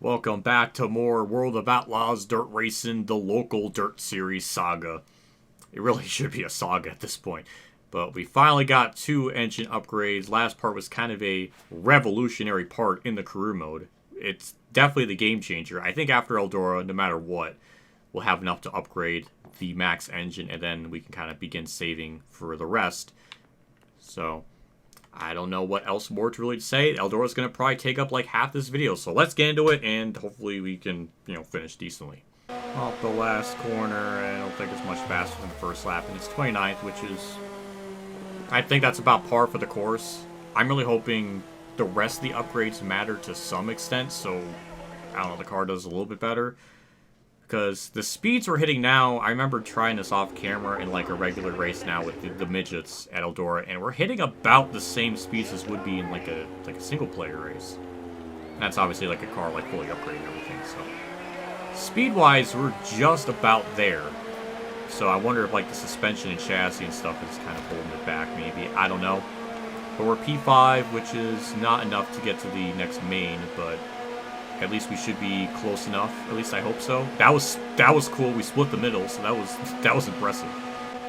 Welcome back to more World of Outlaws Dirt Racing, the local dirt series saga. It really should be a saga at this point. But we finally got 2 engine upgrades. Last part was kind of a revolutionary part in the career mode. It's definitely the game changer. I think after Eldora, no matter what, we'll have enough to upgrade the max engine, and then we can kind of begin saving for the rest. So I don't know what else more to really say. Eldora's going to probably take up like half this video. So let's get into it, and hopefully we can, finish decently. Off the last corner, I don't think it's much faster than the first lap, and it's 29th, which is, I think that's about par for the course. I'm really hoping the rest of the upgrades matter to some extent, so, I don't know, the car does a little bit better. Because the speeds we're hitting now, I remember trying this off camera in like a regular race now with the midgets at Eldora, and we're hitting about the same speeds as would be in like a single player race. And that's obviously like a car like fully upgraded and everything, so. Speed-wise, we're just about there. So I wonder if like the suspension and chassis and stuff is kind of holding it back maybe. I don't know. But we're P5, which is not enough to get to the next main, but at least we should be close enough. At least I hope so. That was cool. We split the middle, so that was impressive.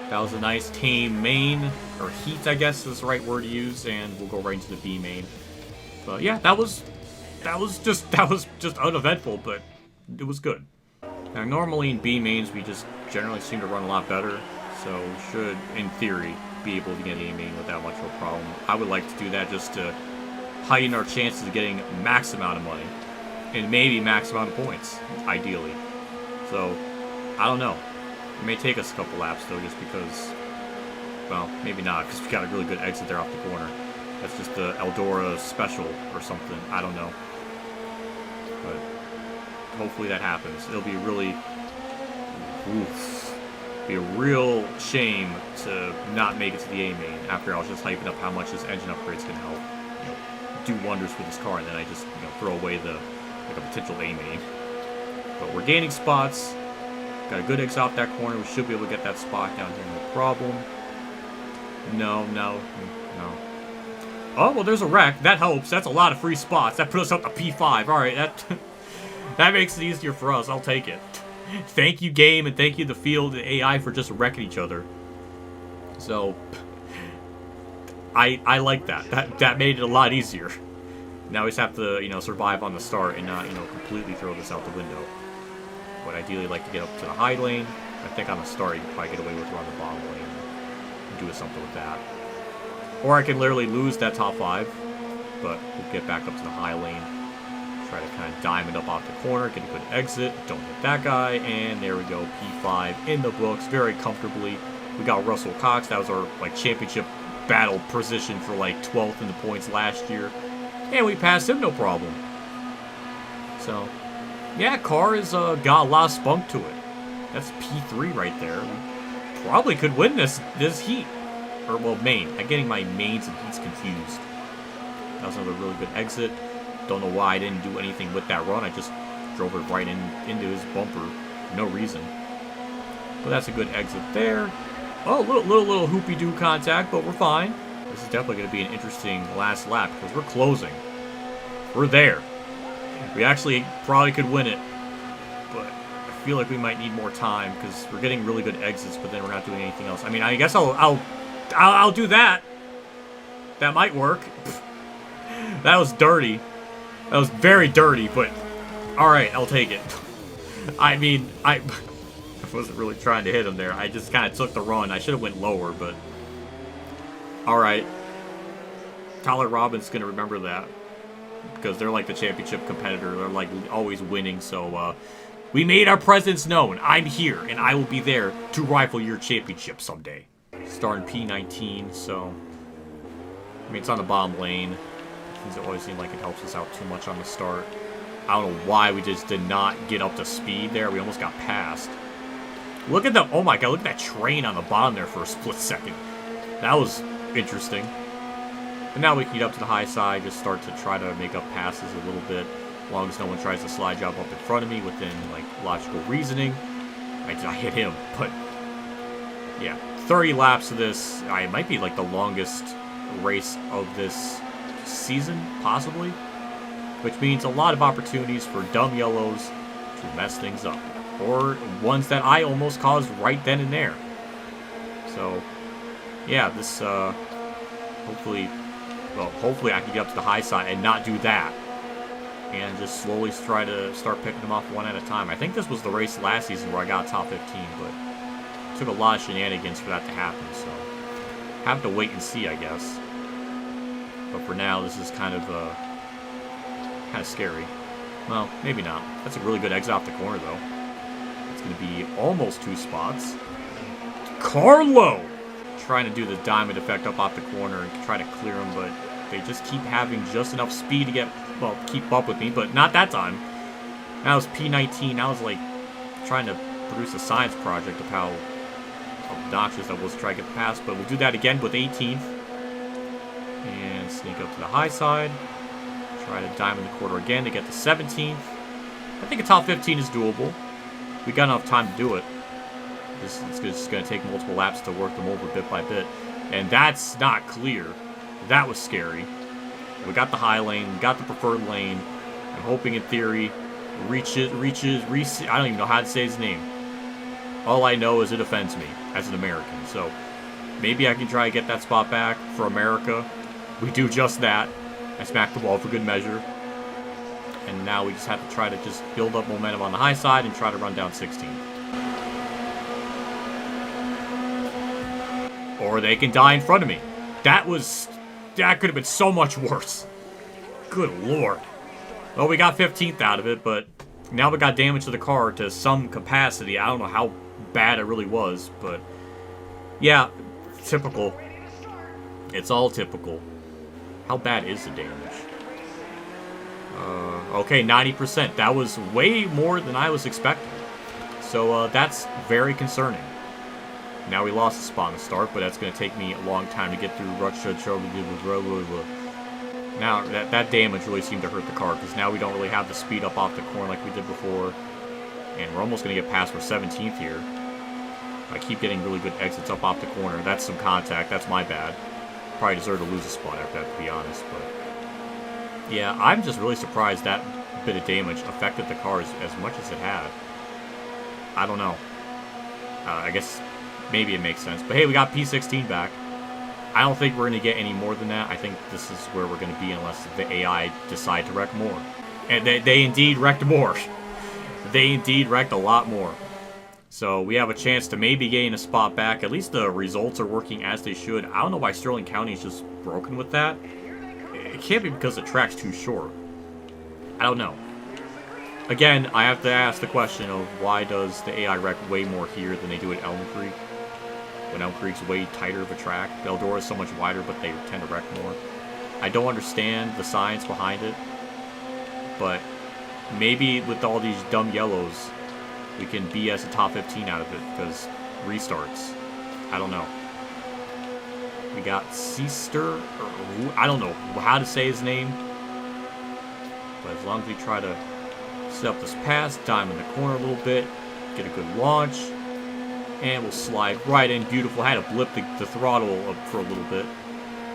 That was a nice tame main, or heat, I guess is the right word to use, and we'll go right into the B main. But yeah, that was just uneventful, but it was good. Now normally in B mains we just generally seem to run a lot better, so we should, in theory, be able to get A main without much of a problem. I would like to do that just to heighten our chances of getting max amount of money. And maybe max amount of points, ideally. So, I don't know. It may take us a couple laps, though, just because, well, maybe not, because we got a really good exit there off the corner. That's just the Eldora special or something. I don't know. But hopefully that happens. It'll be really, be a real shame to not make it to the A main. After I was just hyping up how much this engine upgrade's going to help do wonders with this car, and then I just throw away the like a potential A main. But we're gaining spots. Got a good exit off that corner. We should be able to get that spot down here, no problem. No. Oh, well, there's a wreck. That helps. That's a lot of free spots. That put us up to P5. All right, that makes it easier for us. I'll take it. Thank you, game, and thank you, the field and AI, for just wrecking each other. So, I like that. That made it a lot easier. Now we just have to, survive on the start and not, completely throw this out the window. Would ideally like to get up to the high lane. I think on the start you can probably get away with running the bottom lane and do something with that. Or I can literally lose that top 5, but we'll get back up to the high lane. Try to kind of diamond up off the corner, get a good exit, don't hit that guy, and there we go, P5 in the books very comfortably. We got Russell Cox. That was our championship battle position for 12th in the points last year. And we passed him, no problem. So, yeah, car has got a lot of spunk to it. That's P3 right there. We probably could win this heat. Or, well, main. I'm getting my mains and heats confused. That was another really good exit. Don't know why I didn't do anything with that run. I just drove it right into his bumper. No reason. But that's a good exit there. Oh, little hoopy-doo contact, but we're fine. This is definitely going to be an interesting last lap because we're closing. We're there. We actually probably could win it, but I feel like we might need more time because we're getting really good exits, but then we're not doing anything else. I mean, I guess I'll do that. That might work. That was dirty. That was very dirty, but all right, I'll take it. I mean, I wasn't really trying to hit him there. I just kind of took the run. I should have went lower, but all right. Tyler Robbins going to remember that because they're like the championship competitor. They're like always winning. So we made our presence known. I'm here, and I will be there to rival your championship someday. Starting P19, so I mean it's on the bottom lane. It always seems like it helps us out too much on the start. I don't know why we just did not get up to speed there. We almost got passed. Look at the, oh my god, look at that train on the bottom there for a split second. That was interesting. And now we can get up to the high side, just start to try to make up passes a little bit, as long as no one tries to slide job up in front of me within logical reasoning. I hit him, but yeah, 30 laps of this. It might be the longest race of this season, possibly. which means a lot of opportunities for dumb yellows to mess things up, or ones that I almost caused right then and there. So, yeah, this, hopefully I can get up to the high side and not do that, and just slowly try to start picking them off one at a time. I think this was the race last season where I got top 15, but it took a lot of shenanigans for that to happen, so have to wait and see, I guess. But for now, this is kind of scary. Well, maybe not. That's a really good exit off the corner, though. It's going to be almost 2 spots. Carlo! Trying to do the diamond effect up off the corner and try to clear them, but they just keep having just enough speed to keep up with me, but not that time. That was P19. I was, like, trying to produce a science project of how obnoxious I was to try to get past, but we'll do that again with 18th. And sneak up to the high side. Try to diamond the quarter again to get to 17th. I think a top 15 is doable. We got enough time to do it. It's just going to take multiple laps to work them over bit by bit. And that's not clear. That was scary. We got the high lane. We got the preferred lane. I'm hoping, in theory, reaches. I don't even know how to say his name. All I know is it offends me as an American. So maybe I can try to get that spot back for America. We do just that. I smacked the wall for good measure. And now we just have to try to just build up momentum on the high side and try to run down 16. Or they can die in front of me. That could have been so much worse. Good lord. Well, we got 15th out of it, but now we got damage to the car to some capacity. I don't know how bad it really was, but yeah, typical. It's all typical. How bad is the damage? Okay, 90%. That was way more than I was expecting. So that's very concerning. Now we lost a spot in the start, but that's going to take me a long time to get through Russia. Now, that damage really seemed to hurt the car, because now we don't really have the speed up off the corner like we did before. And we're almost going to get past for 17th here. I keep getting really good exits up off the corner. That's some contact. That's my bad. Probably deserve to lose a spot after that, to be honest. But yeah, I'm just really surprised that bit of damage affected the car as much as it had. I don't know. I guess maybe it makes sense. But hey, we got P16 back. I don't think we're going to get any more than that. I think this is where we're going to be unless the AI decide to wreck more. And they indeed wrecked more. They indeed wrecked a lot more. So we have a chance to maybe gain a spot back. At least the results are working as they should. I don't know why Sterling County is just broken with that. It can't be because the track's too short. I don't know. Again, I have to ask the question of why does the AI wreck way more here than they do at Elm Creek? When Elm Creek's way tighter of a track. Eldora is so much wider, but they tend to wreck more. I don't understand the science behind it. But maybe with all these dumb yellows, we can BS a top 15 out of it, because restarts. I don't know. We got Seaster, I don't know how to say his name. But as long as we try to set up this pass, dime in the corner a little bit, get a good launch, and we'll slide right in. Beautiful. I had to blip the throttle up for a little bit,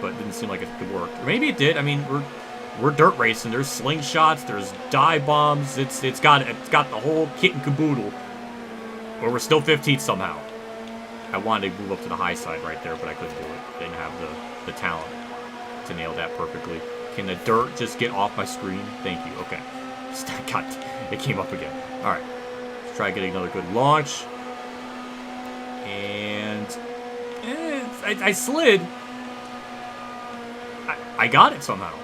but it didn't seem like it worked. Or maybe it did. I mean, we're dirt racing. There's slingshots. There's dive bombs. It's got the whole kit and caboodle. But we're still 15th somehow. I wanted to move up to the high side right there, but I couldn't do it. Didn't have the talent to nail that perfectly. Can the dirt just get off my screen? Thank you. Okay. God, it came up again. All right. Let's try getting another good launch. And I slid. I got it somehow.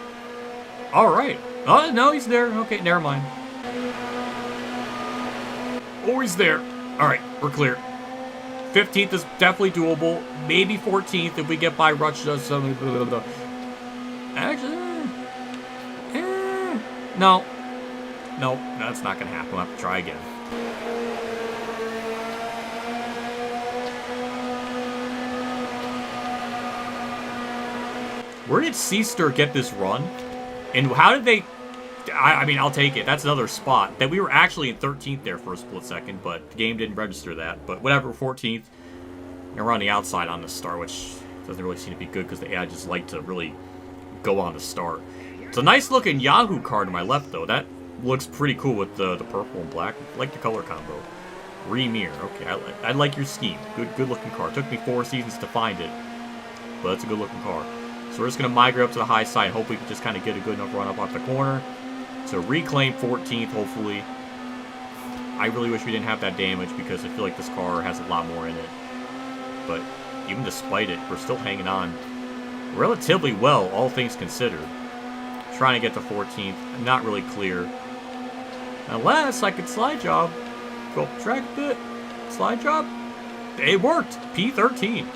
All right. Oh, no, he's there. Okay, never mind. Oh, he's there. All right, we're clear. 15th is definitely doable. Maybe 14th if we get by Russia. Actually, no. No, that's not going to happen. I'll have to try again. Where did Seaster get this run? And how did they... I mean, I'll take it. That's another spot. That we were actually in 13th there for a split second, but the game didn't register that. But whatever, 14th. And we're on the outside on the start, which doesn't really seem to be good because the AI just like to really go on the start. It's a nice looking Yahoo card to my left, though. That looks pretty cool with the purple and black. I like the color combo. Remir. Okay, I like your scheme. Good looking card. Took me 4 seasons to find it, but it's a good looking card. So we're just going to migrate up to the high side and hope we can just kind of get a good enough run up off the corner to reclaim 14th, hopefully. I really wish we didn't have that damage because I feel like this car has a lot more in it. But even despite it, we're still hanging on relatively well, all things considered. Trying to get to 14th. Not really clear. Unless I could slide job. Go up track a bit. Slide job. It worked. P13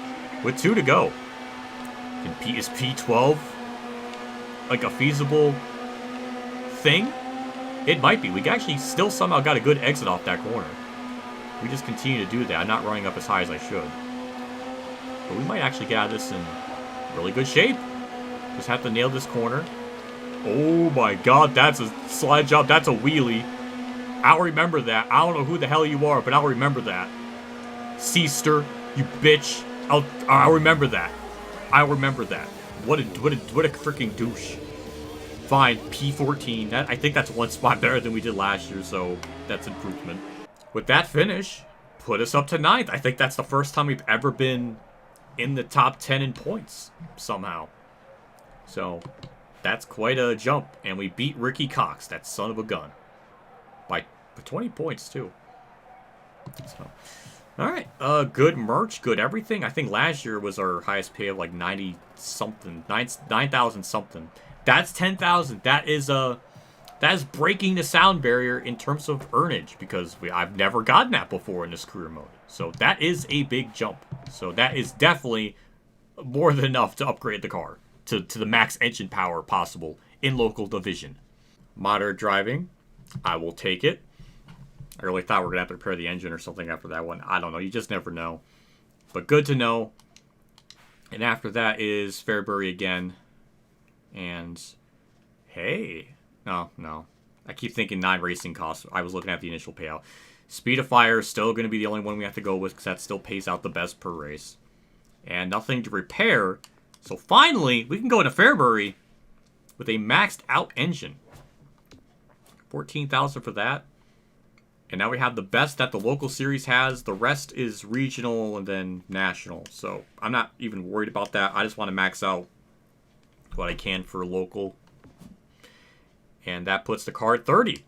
with 2 to go. Is P12 like a feasible thing? It might be. We actually still somehow got a good exit off that corner. We just continue to do that. I'm not running up as high as I should. But we might actually get out of this in really good shape. Just have to nail this corner. Oh my god, that's a slide job. That's a wheelie. I'll remember that. I don't know who the hell you are, but I'll remember that. Seaster, you bitch. I'll remember that. I'll remember that. What a freaking douche. Fine, P14. I think that's 1 spot better than we did last year, so that's improvement. With that finish, put us up to 9th. I think that's the first time we've ever been in the top 10 in points, somehow. So, that's quite a jump. And we beat Ricky Cox, that son of a gun. By 20 points, too. So, alright. Good merch, good everything. I think last year was our highest pay of like 90-something. 9,000 something. That's 10,000. That is breaking the sound barrier in terms of earnage. Because I've never gotten that before in this career mode. So that is a big jump. So that is definitely more than enough to upgrade the car to the max engine power possible in local division. Moderate driving. I will take it. I really thought we were going to have to repair the engine or something after that one. I don't know. You just never know. But good to know. And after that is Fairbury again. And, hey. No. I keep thinking 9 racing costs. I was looking at the initial payout. Speed of Fire is still going to be the only one we have to go with because that still pays out the best per race. And nothing to repair. So finally, we can go into Fairbury with a maxed out engine. 14,000 for that. And now we have the best that the local series has. The rest is regional and then national. So I'm not even worried about that. I just want to max out what I can for local. And that puts the car at 30.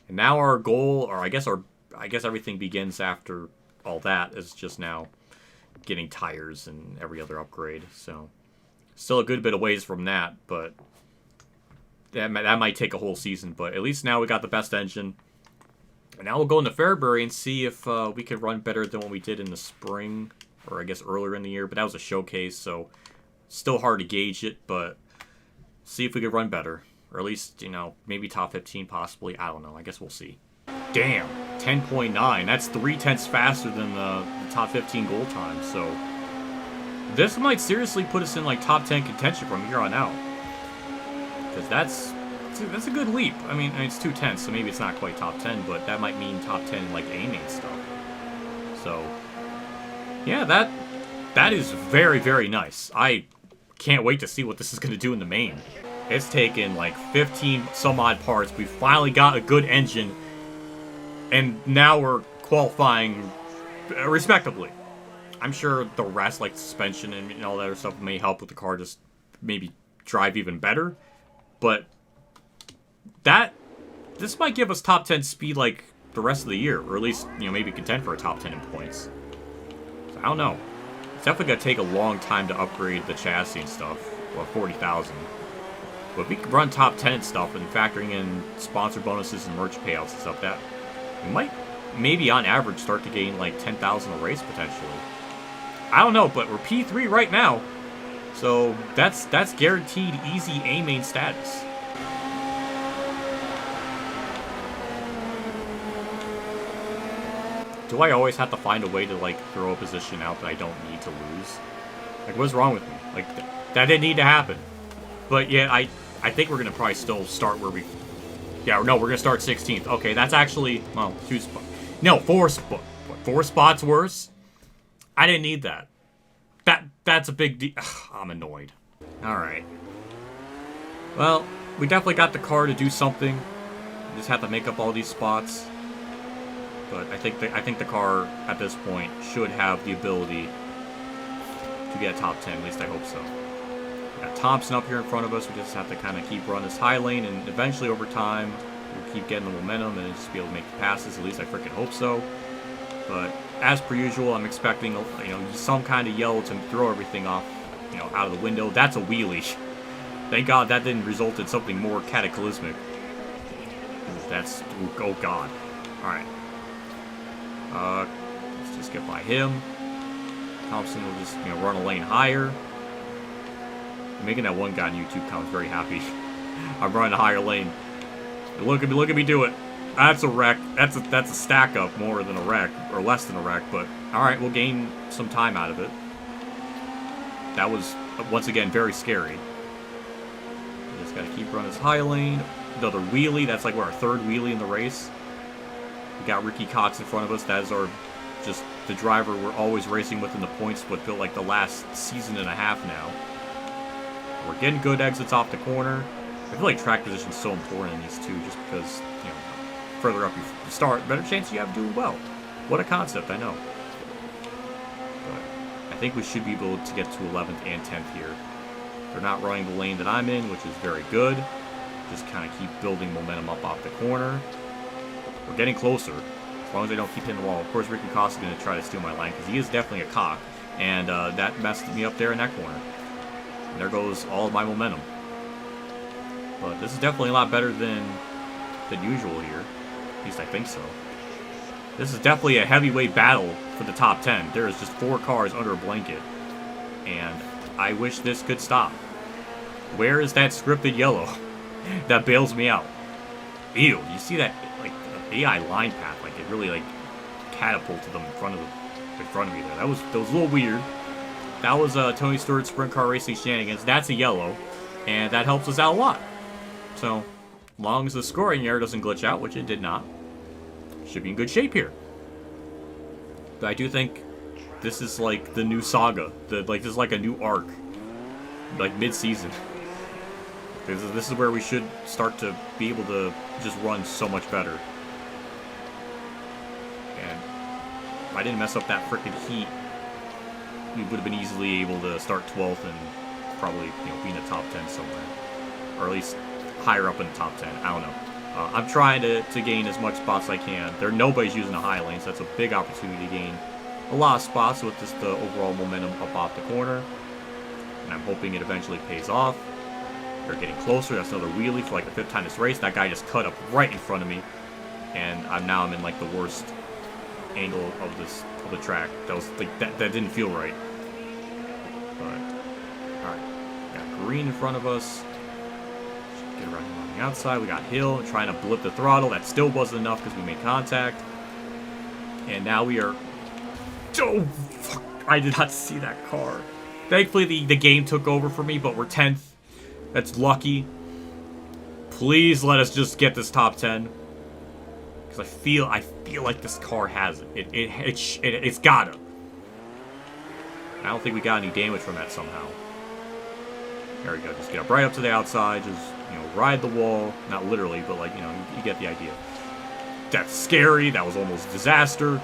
And now our goal, or I guess everything begins after all that, is just now getting tires and every other upgrade. So still a good bit of ways from that, but that might take a whole season. But at least now we got the best engine. And now we'll go into Fairbury and see if we can run better than what we did in the spring, or I guess earlier in the year. But that was a showcase, so still hard to gauge it, but see if we could run better. Or at least, maybe top 15 possibly. I don't know. I guess we'll see. Damn, 10.9. That's 0.3 faster than the top 15 goal time. So this might seriously put us in like top 10 contention from here on out. Because that's a good leap. I mean, it's 2/10, so maybe it's not quite top 10, but that might mean top 10 in like A-main stuff. So yeah, that is very, very nice. I can't wait to see what this is going to do in the main. It's taken like 15 some odd parts. We finally got a good engine, and now we're qualifying respectably. I'm sure the rest, like suspension and all that other stuff, may help with the car just maybe drive even better. But this might give us top 10 speed like the rest of the year, or at least maybe contend for a top 10 in points. So I don't know. It's definitely gonna take a long time to upgrade the chassis and stuff. Well, 40,000. But if we can run top 10 and stuff, and factoring in sponsor bonuses and merch payouts and stuff, that we might maybe on average start to gain like 10,000 a race potentially. I don't know, but we're P3 right now, so that's guaranteed easy A-main status. Do I always have to find a way to like throw a position out that I don't need to lose? Like, what's wrong with me? Like, that didn't need to happen. But yeah, I think we're gonna probably still start where we. Yeah, no, we're gonna start 16th. Okay, that's actually 2 spots. No, 4 spots. 4 spots worse. I didn't need that. That's a big deal. I'm annoyed. All right. Well, we definitely got the car to do something. We just have to make up all these spots. But I think the car at this point should have the ability to get a top 10. At least I hope so. We got Thompson up here in front of us. We just have to kind of keep running this high lane, and eventually over time we'll keep getting the momentum and just be able to make the passes. At least I freaking hope so. But as per usual, I'm expecting, you know, some kind of yellow to throw everything off, you know, out of the window. That's a wheelie. Thank God that didn't result in something more cataclysmic. That's, oh God. All right. Let's just get by him. Thompson will just, you know, run a lane higher. I'm making that one guy on YouTube comment very happy. I'm running a higher lane. Look at me do it. That's a wreck. That's a stack up more than a wreck, or less than a wreck. But all right, we'll gain some time out of it. That was once again very scary. Just gotta keep running this high lane. Another wheelie. That's like our third wheelie in the race. We got Ricky Cox in front of us. That is our, just the driver we're always racing with in the points, but feel like the last season and a half now. We're getting good exits off the corner. I feel like track position is so important in these two, just because, you know, further up you start, better chance you have of doing well. What a concept, I know. But I think we should be able to get to 11th and 10th here. They're not running the lane that I'm in, which is very good. Just kind of keep building momentum up off the corner. We're getting closer, as long as I don't keep hitting the wall. Of course, Ricky Cox is going to try to steal my line, because he is definitely a cock. And that messed me up there in that corner. And there goes all of my momentum. But this is definitely a lot better than usual here. At least I think so. This is definitely a heavyweight battle for the top 10. There is just 4 cars under a blanket. And I wish this could stop. Where is that scripted yellow that bails me out? Ew, you see that, like, AI line path? Like, it really, like, catapulted them in front of me there. That was a little weird. That was Tony Stewart's Sprint Car Racing shenanigans. That's a yellow. And that helps us out a lot. So, as long as the scoring error doesn't glitch out, which it did not, should be in good shape here. But I do think this is like the new saga. This is like a new arc, like mid-season. This is where we should start to be able to just run so much better. And if I didn't mess up that frickin' heat, we would have been easily able to start 12th and probably, you know, be in the top 10 somewhere, or at least higher up in the top 10. I don't know. I'm trying to gain as much spots as I can. Nobody's using the high lane, so that's a big opportunity to gain a lot of spots with just the overall momentum up off the corner. And I'm hoping it eventually pays off. They're getting closer. That's another wheelie for like the 5th time this race. That guy just cut up right in front of me, and now I'm in like the worst angle of the track. That was like that didn't feel right. But all right, got green in front of us. Get around him on the outside. We got Hill trying to blip the throttle. That still wasn't enough because we made contact. And now we are... Oh, fuck. I did not see that car. Thankfully, the game took over for me, but we're 10th. That's lucky. Please let us just get this top 10. Because I feel like this car has it. It's gotta. I don't think we got any damage from that somehow. There we go. Just get up right up to the outside. Just, you know, ride the wall. Not literally, but like, you know, you get the idea. That's scary. That was almost disaster.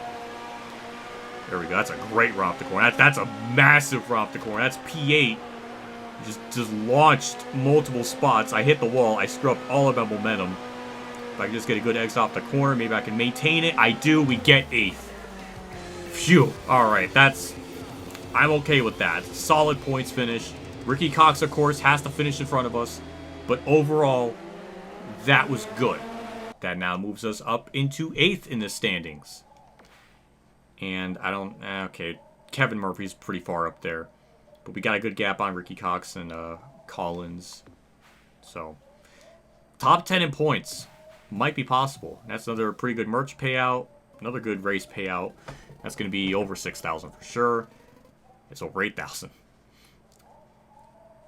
There we go. That's a great romp to corner. That's a massive romp to corner. That's P8. Just launched multiple spots. I hit the wall. I screwed up all of my momentum. If I can just get a good exit off the corner, maybe I can maintain it. I do. We get 8th. Phew. Alright, I'm okay with that. Solid points finish. Ricky Cox, of course, has to finish in front of us. But overall, that was good. That now moves us up into 8th in the standings. And I don't... Okay, Kevin Murphy's pretty far up there. But we got a good gap on Ricky Cox and Collins. So, top 10 in points. Might be possible. That's another pretty good merch payout. Another good race payout. That's going to be over 6,000 for sure. It's over 8,000.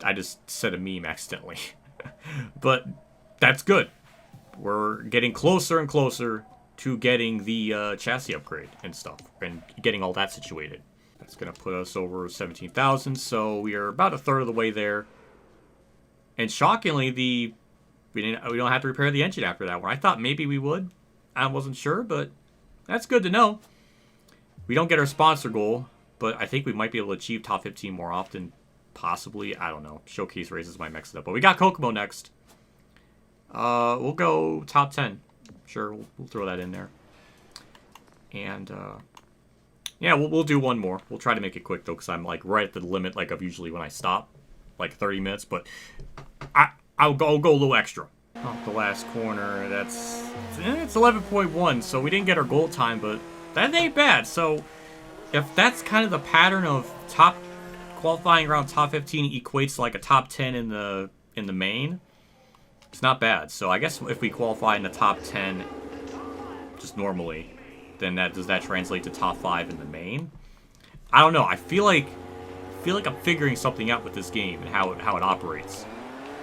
I just said a meme accidentally. But that's good. We're getting closer and closer to getting the chassis upgrade and stuff. And getting all that situated. That's going to put us over 17,000. So we are about a third of the way there. And shockingly, the We don't have to repair the engine after that one. I thought maybe we would. I wasn't sure, but that's good to know. We don't get our sponsor goal, but I think we might be able to achieve top 15 more often. Possibly. I don't know. Showcase races might mix it up. But we got Kokomo next. We'll go top 10. Sure, we'll throw that in there. And, yeah, we'll do one more. We'll try to make it quick, though, because I'm, like, right at the limit, like, of usually when I stop. Like, 30 minutes, but I'll go a little extra. Off the last corner, it's 11.1, so we didn't get our goal time, but that ain't bad. So, if that's kind of the pattern of qualifying around top 15 equates to, like, a top 10 in the main, it's not bad. So, I guess if we qualify in the top 10 just normally, then does that translate to top 5 in the main? I don't know. I feel like I'm figuring something out with this game and how it operates.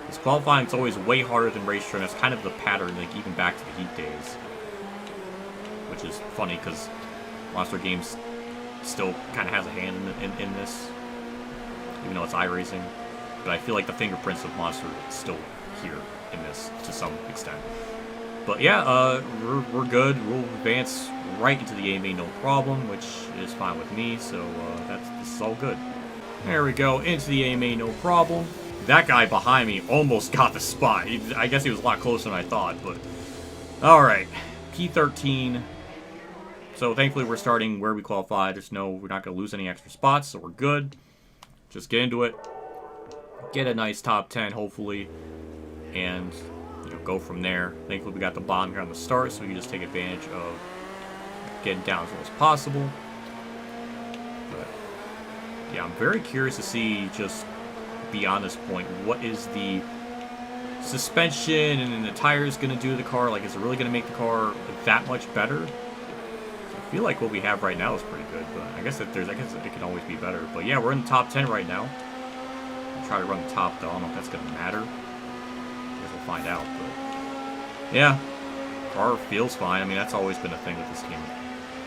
Because qualifying is always way harder than race train. That's kind of the pattern, like even back to the Heat days. Which is funny because Monster Games still kind of has a hand in this, even though it's iRacing. But I feel like the fingerprints of Monster is still here in this to some extent. But yeah, we're good. We'll advance right into the AMA, no problem, which is fine with me. So this is all good. There we go, into the AMA, no problem. That guy behind me almost got the spot. I guess he was a lot closer than I thought, but... Alright, P13. So thankfully we're starting where we qualified. We're not going to lose any extra spots, so we're good. Just get into it. Get a nice top 10, hopefully. And, go from there. Thankfully we got the bomb here on the start, so we can just take advantage of getting down as low as possible. But, yeah, I'm very curious to see just beyond this point, what is the suspension and the tires going to do to the car? Like, is it really going to make the car that much better? I feel like what we have right now is pretty good, but I guess it can always be better. But yeah, we're in the top 10 right now. I'll try to run the top, though. I don't know if that's going to matter. I guess we'll find out, but yeah, car feels fine. I mean, that's always been a thing with this game.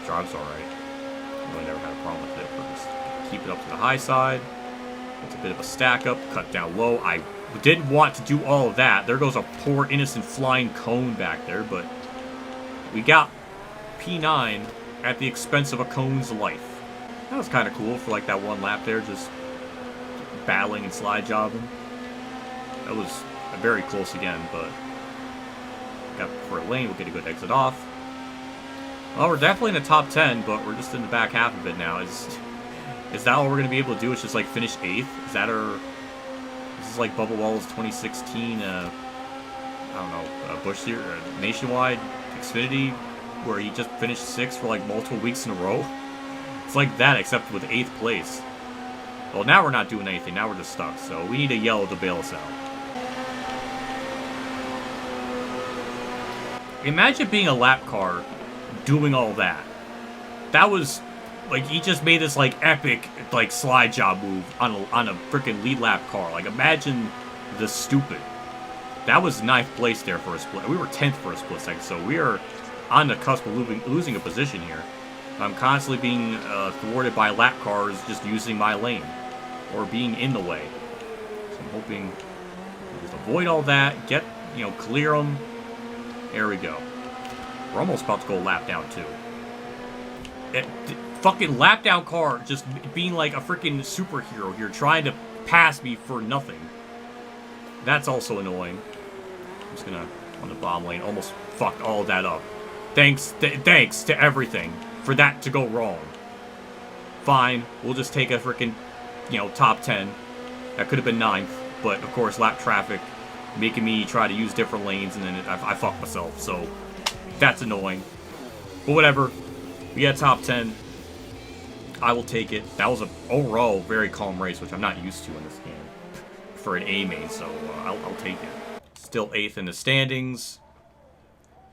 Drives alright. Really never had a problem with it. We're just keep it up to the high side. It's a bit of a stack up, cut down low. I didn't want to do all of that. There goes a poor innocent flying cone back there, but we got P9 at the expense of a cone's life. That was kind of cool for like that one lap there, just battling and slide jobbing. That was very close again, but got for a lane. We'll get a good exit off. Well, we're definitely in the top 10, but we're just in the back half of it now. Is that all we're going to be able to do? Is just like finish 8th? Is that our... This is like Bubba Wall's 2016, I don't know, Busch Series, Nationwide, Xfinity, where he just finished 6th for like multiple weeks in a row. It's like that, except with 8th place. Well, now we're not doing anything. Now we're just stuck. So we need a yellow to bail us out. Imagine being a lap car doing all that. That was... Like, he just made this, like, epic, like, slide job move on a freaking lead lap car. Like, imagine the stupid. That was 9th place there for a split. We were 10th for a split second, so we are on the cusp of losing a position here. I'm constantly being thwarted by lap cars just using my lane. Or being in the way. So I'm hoping to just avoid all that, clear them. There we go. We're almost about to go lap down, too. Fucking lap down car just being like a freaking superhero here, trying to pass me for nothing. That's also annoying. I'm just gonna, on the bomb lane, almost fucked all of that up. Thanks to everything for that to go wrong. Fine, we'll just take a freaking, top 10. That could have been 9th, but of course lap traffic making me try to use different lanes, and then I fucked myself, so that's annoying. But whatever, we got top 10. I will take it. That was an overall very calm race, which I'm not used to in this game for an A main, so I'll take it. Still 8th in the standings,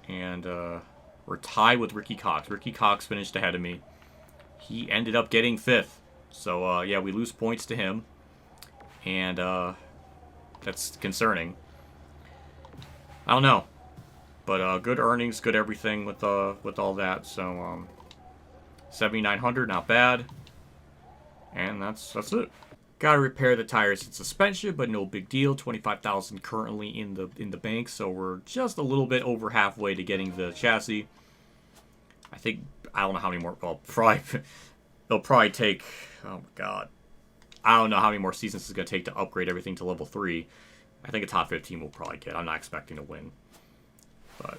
and we're tied with Ricky Cox. Ricky Cox finished ahead of me. He ended up getting 5th, so yeah, we lose points to him, and that's concerning. I don't know, but good earnings, good everything with all that, so 7,900, not bad. And that's it. Gotta repair the tires and suspension, but no big deal. 25,000 currently in the bank, so we're just a little bit over halfway to getting the chassis. I think I don't know how many more. Well, probably it'll probably take. Oh my god, I don't know how many more seasons it's gonna take to upgrade everything to level 3. I think a top 15 we'll probably get. I'm not expecting to win, but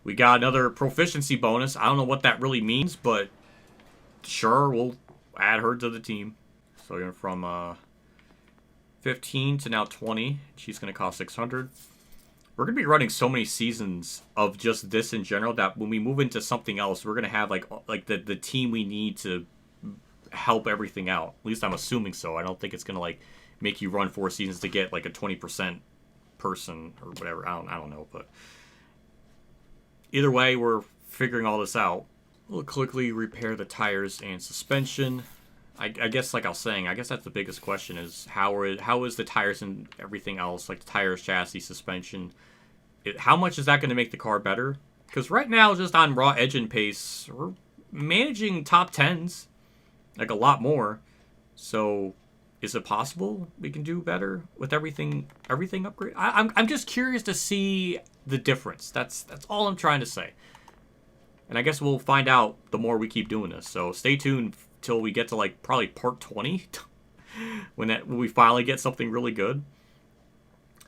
we got another proficiency bonus. I don't know what that really means, but sure, we'll add her to the team. So we're going from 15 to now 20. She's going to cost 600. We're going to be running so many seasons of just this in general that when we move into something else, we're going to have like the team we need to help everything out. At least I'm assuming so. I don't think it's going to like make you run 4 seasons to get like a 20% person or whatever. I don't know, but either way, we're figuring all this out. We'll quickly repair the tires and suspension. I guess, like I was saying, I guess that's the biggest question is how is the tires and everything else, like the tires, chassis, suspension, how much is that going to make the car better? Because right now, just on raw engine pace, we're managing top 10s, like a lot more. So, is it possible we can do better with everything upgrade? I'm just curious to see the difference. That's all I'm trying to say. And I guess we'll find out the more we keep doing this. So stay tuned till we get to like probably part 20 when we finally get something really good.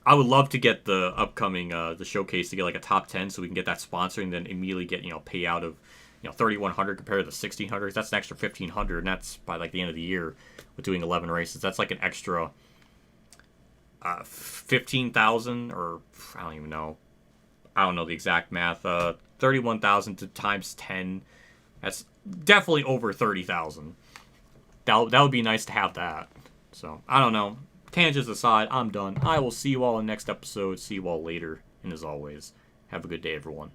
I would love to get the upcoming the showcase to get like a top 10 so we can get that sponsor and then immediately get payout of 3,100 compared to the 1,600. That's an extra 1,500, and that's by like the end of the year with doing 11 races. That's like an extra 15,000 or I don't even know. I don't know the exact math. 31,000 times 10. That's definitely over 30,000. That would be nice to have that. So, I don't know. Tangents aside, I'm done. I will see you all in the next episode. See you all later. And as always, have a good day, everyone.